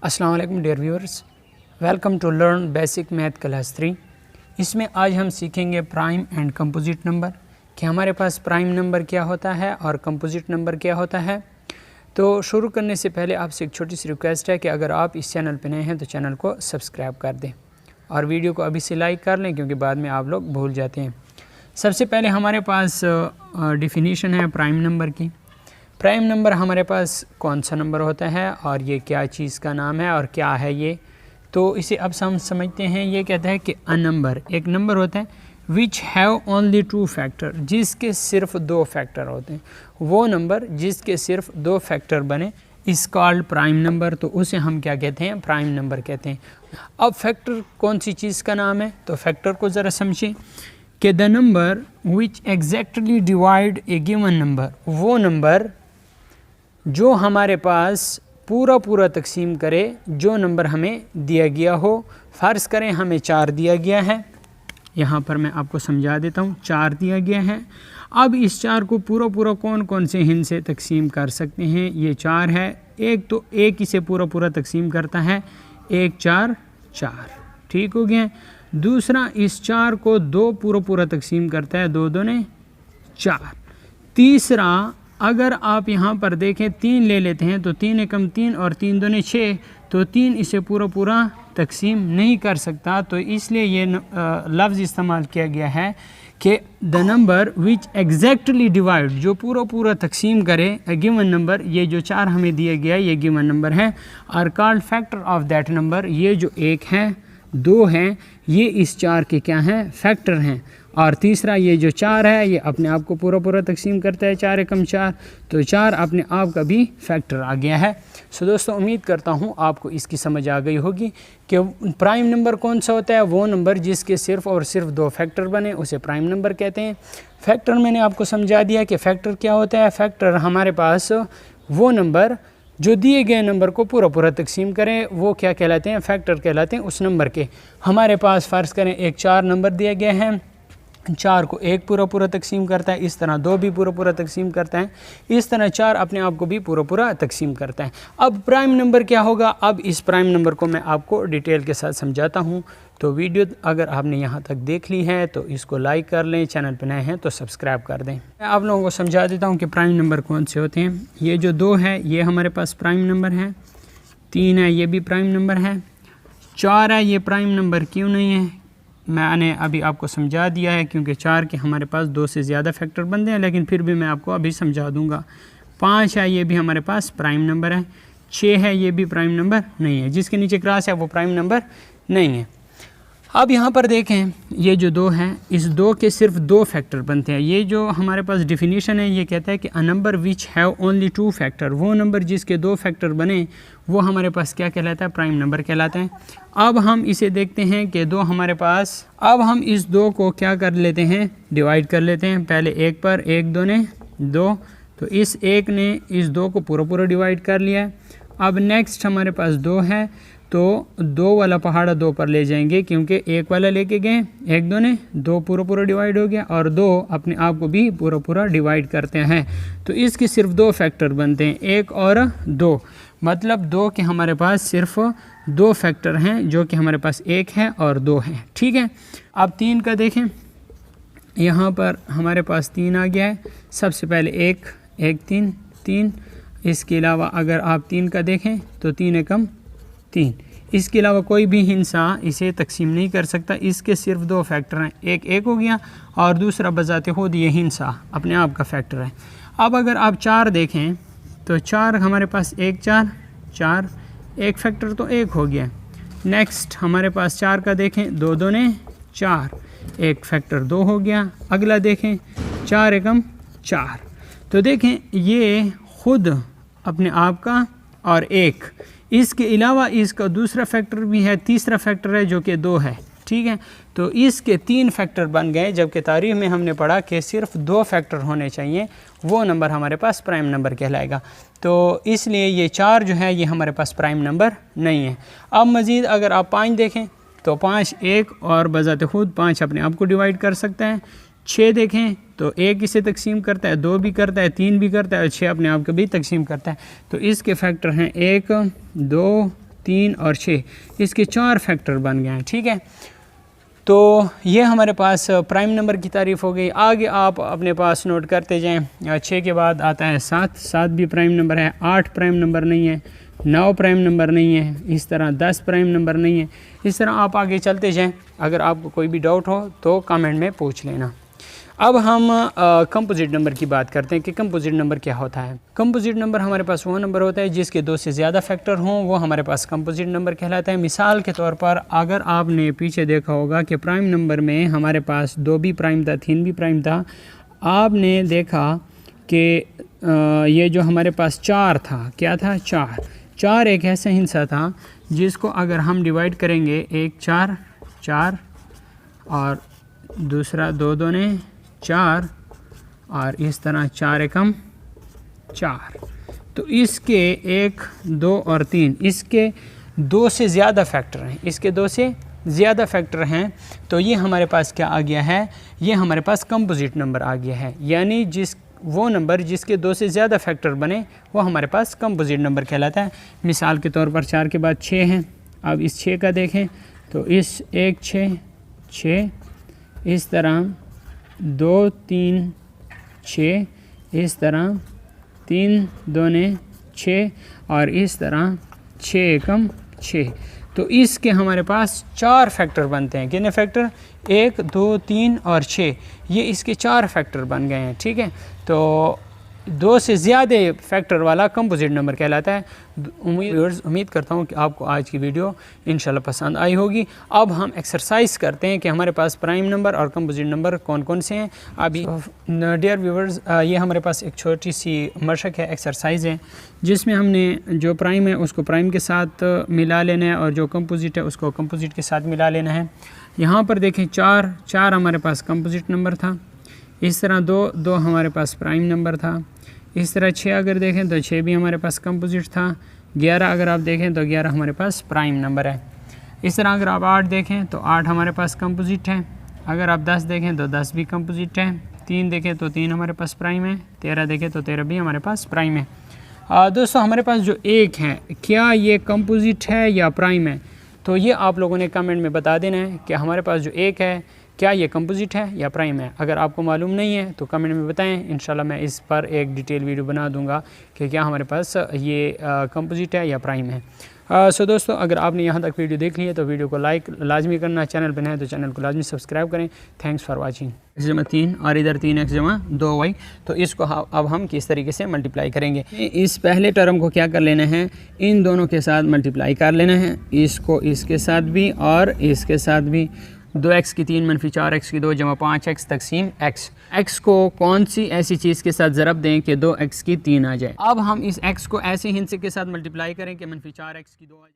अस्सलाम वालेकुम dear viewers, welcome to learn basic math class 3। इसमें आज हम सीखेंगे प्राइम एंड कंपोजिट नंबर कि हमारे पास प्राइम नंबर क्या होता है और कंपोजिट नंबर क्या होता है। तो शुरू करने से पहले आपसे एक छोटी सी रिक्वेस्ट है कि अगर आप इस चैनल पर नए हैं तो चैनल को सब्सक्राइब कर दें और वीडियो को अभी से लाइक कर लें क्योंकि बाद में आप लोग भूल जाते हैं। सबसे पहले हमारे पास डिफिनीशन है प्राइम नंबर की। प्राइम नंबर हमारे पास कौन सा नंबर होता है और ये क्या चीज़ का नाम है और क्या है ये, तो इसे अब हम समझते हैं। ये कहता है कि अ नंबर एक नंबर होता है which have only two factor, जिसके सिर्फ दो फैक्टर होते हैं। वो नंबर जिसके सिर्फ दो फैक्टर बने इस कॉल्ड प्राइम नंबर, तो उसे हम क्या कहते हैं, प्राइम नंबर कहते हैं। अब फैक्टर कौन सी चीज़ का नाम है, तो फैक्टर को ज़रा समझें कि the number which exactly divide A given number, वो नंबर जो हमारे पास पूरा तकसीम करे जो नंबर हमें दिया गया हो। फ़र्ज़ करें हमें 4 दिया गया है, यहाँ पर मैं आपको समझा देता हूँ। 4 दिया गया है। अब इस 4 को पूरा कौन कौन से हिंद से तकसीम कर सकते हैं। ये 4 है, एक तो एक इसे पूरा तीसरा करता है, 1 4 4, ठीक हो गया। दूसरा इस 4 को 2 पूरा तकसीम करता है, 2 दूने 4। तीसरा अगर आप यहाँ पर देखें 3 ले लेते हैं तो 3 एकम 3 और 3 दूने 6, तो 3 इसे पूरा तकसीम नहीं कर सकता। तो इसलिए ये लफ्ज़ इस्तेमाल किया गया है कि the number which exactly divide, जो पूरा तकसीम करे अ गिवन नंबर, ये जो 4 हमें दिया गया ये गिवन नंबर है, are called factor of that number. ये जो 1 है 2 हैं ये इस 4 के क्या हैं, फैक्टर हैं। और तीसरा ये जो 4 है ये अपने आप को पूरा तकसीम करता है, 4 एकम 4, तो 4 अपने आप का भी फैक्टर आ गया है। सो दोस्तों उम्मीद करता हूँ आपको इसकी समझ आ गई होगी कि प्राइम नंबर कौन सा होता है। वो नंबर जिसके सिर्फ और सिर्फ 2 फैक्टर बने उसे प्राइम नंबर कहते हैं। फैक्टर मैंने आपको समझा दिया कि फैक्टर क्या होता है। फैक्टर हमारे पास वो नंबर जो दिए गए नंबर को पूरा तकसीम करें वो क्या कहलाते हैं, फैक्टर कहलाते हैं उस नंबर के। हमारे पास फ़र्ज़ करें एक 4 नंबर दिया गया है, 4 को 1 पूरा तकसीम करता है, इस तरह 2 भी पूरा तकसीम करता है, इस तरह 4 अपने आप को भी पूरा तकसीम करता है। अब प्राइम नंबर क्या होगा, अब इस प्राइम नंबर को मैं आपको डिटेल के साथ समझाता हूँ। तो वीडियो अगर आपने यहाँ तक देख ली है तो इसको लाइक कर लें, चैनल पर नए हैं तो सब्सक्राइब कर दें। मैं आप लोगों को समझा देता हूँ कि प्राइम नंबर कौन से होते हैं। ये जो 2 है ये हमारे पास प्राइम नंबर है, 3 है ये भी प्राइम नंबर है, 4 है ये प्राइम नंबर क्यों नहीं है, मैंने अभी आपको समझा दिया है क्योंकि 4 के हमारे पास 2 से ज़्यादा फैक्टर बनते हैं, लेकिन फिर भी मैं आपको अभी समझा दूंगा। 5 है ये भी हमारे पास प्राइम नंबर है, 6 है ये भी प्राइम नंबर नहीं है, जिसके नीचे क्रॉस है वो प्राइम नंबर नहीं है। अब यहाँ पर देखें ये जो 2 है इस 2 के सिर्फ 2 फैक्टर बनते हैं। ये जो हमारे पास डिफिनीशन है ये कहता है कि a number which have only 2 factor, वो नंबर जिसके 2 फैक्टर बने वो हमारे पास क्या कहलाता है, प्राइम नंबर कहलाता है। अब हम इसे देखते हैं कि 2 हमारे पास, अब हम इस 2 को क्या कर लेते हैं, डिवाइड कर लेते हैं। पहले 1 पर 1 दूने 2, तो इस 1 ने इस 2 को पूरा डिवाइड कर लिया है। अब नेक्स्ट हमारे पास 2 है तो 2 वाला पहाड़ा 2 पर ले जाएंगे क्योंकि 1 वाला लेके गए, 1 दूने 2 पूरा डिवाइड हो गया और 2 अपने आप को भी पूरा डिवाइड करते हैं। तो इसके सिर्फ 2 फैक्टर बनते हैं, 1 और 2, मतलब 2 के हमारे पास सिर्फ 2 फैक्टर हैं जो कि हमारे पास 1 है और 2 हैं, ठीक है। अब 3 का देखें, यहाँ पर हमारे पास 3 आ गया है। सबसे पहले 1 1 3, इसके अलावा अगर आप 3 का देखें तो 3 एकम 3, इसके अलावा कोई भी हिंसा इसे तकसीम नहीं कर सकता। इसके सिर्फ 2 फैक्टर हैं, एक 1 हो गया और दूसरा बजाते खुद ये हिंसा अपने आप का फैक्टर है। अब अगर आप 4 देखें तो 4 हमारे पास 1 4 4, एक फैक्टर तो 1 हो गया। नेक्स्ट हमारे पास 4 का देखें, 2 दूने 4, एक फैक्टर 2 हो गया। अगला देखें 4 एकम 4, तो देखें ये खुद अपने आप का और 1, इसके अलावा इसका दूसरा फैक्टर भी है, तीसरा फैक्टर है जो कि 2 है, ठीक है। तो इसके 3 फैक्टर बन गए, जबकि तारीख़ में हमने पढ़ा कि सिर्फ 2 फैक्टर होने चाहिए, वो नंबर हमारे पास प्राइम नंबर कहलाएगा। तो इसलिए ये 4 जो है ये हमारे पास प्राइम नंबर नहीं है। अब मज़ीद अगर आप 5 देखें तो 5 1 और बजाते खुद 5 अपने आप को डिवाइड कर सकता है। 6 देखें तो 1 इसे तकसीम करता है, 2 भी करता है, 3 भी करता है और 6 अपने आप को भी तकसीम करता है। तो इसके फैक्टर हैं 1 2 3 और 6 इसके 4 फैक्टर बन गए हैं। ठीक है, तो ये हमारे पास प्राइम नंबर की तारीफ़ हो गई। आगे आप अपने पास नोट करते जाएं। 6 के बाद आता है 7, 7 भी प्राइम नंबर है। 8 प्राइम नंबर नहीं है। 9 प्राइम नंबर नहीं है। इस तरह 10 प्राइम नंबर नहीं है। इस तरह आप आगे चलते जाएं। अगर आपको कोई भी डाउट हो तो कमेंट में पूछ लेना। अब हम कंपोजिट नंबर की बात करते हैं कि कंपोजिट नंबर क्या होता है। कंपोजिट नंबर हमारे पास वो नंबर होता है जिसके 2 से ज़्यादा फैक्टर हों, वो हमारे पास कंपोजिट नंबर कहलाता है। मिसाल के तौर पर अगर आपने पीछे देखा होगा कि प्राइम नंबर में हमारे पास 2 भी प्राइम था, 3 भी प्राइम था। आपने देखा कि ये जो हमारे पास 4 था, क्या था, 4 एक ऐसा हिस्सा था जिसको अगर हम डिवाइड करेंगे, एक 4 4 और दूसरा 2 दूने 4 और इस तरह 4 एकम 4, तो इसके 1 2 और 3 इसके 2 से ज़्यादा फैक्टर हैं। इसके 2 से ज़्यादा फैक्टर हैं तो ये हमारे पास क्या आ गया है, ये हमारे पास कंपोजिट नंबर आ गया है। यानी वो नंबर जिसके 2 से ज़्यादा फैक्टर बने वो हमारे पास कंपोजिट नंबर कहलाता है। मिसाल के तौर पर 4 के बाद 6 हैं। अब इस 6 का देखें तो इस 1 6 6, इस तरह 2 3 6, इस तरह 3 दूने 6 और इस तरह 6 एकम 6। तो इसके हमारे पास 4 फैक्टर बनते हैं। कितने फैक्टर, 1 2 3 और 6, ये इसके 4 फैक्टर बन गए हैं। ठीक है, तो 2 से ज़्यादा फैक्टर वाला कंपोजिट नंबर कहलाता है। उम्मीद करता हूँ कि आपको आज की वीडियो इंशाल्लाह पसंद आई होगी। अब हम एक्सरसाइज करते हैं कि हमारे पास प्राइम नंबर और कंपोजिट नंबर कौन कौन से हैं। अभी डियर व्यूवर्स, ये हमारे पास एक छोटी सी मशक है, एक्सरसाइज है, जिसमें हमने जो प्राइम है उसको प्राइम के साथ मिला लेना है और जो कंपोजिट है उसको कंपोजिट के साथ मिला लेना है। यहाँ पर देखें 4 हमारे पास कंपोजिट नंबर था। इस तरह 2 हमारे पास प्राइम नंबर था। इस तरह 6 अगर देखें तो 6 भी हमारे पास कंपोजिट था। 11 अगर आप देखें तो 11 हमारे पास प्राइम नंबर है। इस तरह अगर आप 8 देखें तो 8 हमारे पास कंपोजिट है। अगर आप 10 देखें तो 10 भी कंपोजिट है। 3 देखें तो 3 हमारे पास प्राइम है। 13 देखें तो 13 भी हमारे पास प्राइम है। दोस्तों, हमारे पास जो 1 है, क्या ये कंपोजिट है या प्राइम है, तो ये आप लोगों ने कमेंट में बता देना है कि हमारे पास जो 1 है क्या ये कंपोजिट है या प्राइम है। अगर आपको मालूम नहीं है तो कमेंट में बताएं। इंशाल्लाह मैं इस पर एक डिटेल वीडियो बना दूंगा कि क्या हमारे पास ये कंपोजिट है या प्राइम है। सो दोस्तों, अगर आपने यहाँ तक वीडियो देख ली है तो वीडियो को लाइक लाजमी करना, चैनल पर नए तो चैनल को लाजमी सब्सक्राइब करें। Thanks for watching. x जमा 3 और इधर 3x जमा 2y, तो इसको अब हम किस तरीके से मल्टीप्लाई करेंगे। इस पहले टर्म को क्या कर लेना है, इन दोनों के साथ मल्टीप्लाई कर लेना है। इसको इसके साथ भी और इसके साथ भी। 2x की 3 मनफी 4x की 2 जमा 5x तकसीम x। x को कौन सी ऐसी चीज़ के साथ ज़रब दें कि 2x की 3 आ जाए। अब हम इस x को ऐसे हिस्से के साथ मल्टीप्लाई करें कि मनफी 4x की 2 आ जाए।